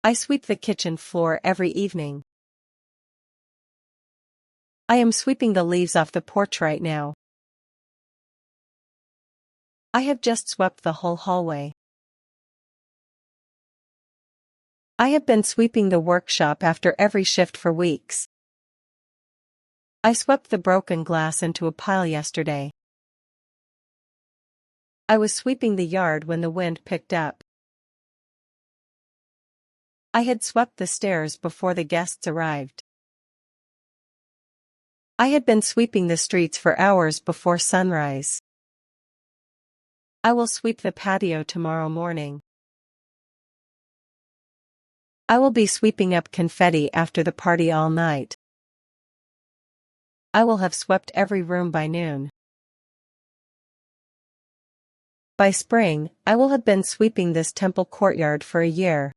I sweep the kitchen floor every evening. I am sweeping the leaves off the porch right now. I have just swept the whole hallway. I have been sweeping the workshop after every shift for weeks. I swept the broken glass into a pile yesterday. I was sweeping the yard when the wind picked up. I had swept the stairs before the guests arrived. I had been sweeping the streets for hours before sunrise. I will sweep the patio tomorrow morning. I will be sweeping up confetti after the party all night. I will have swept every room by noon. By spring, I will have been sweeping this temple courtyard for a year.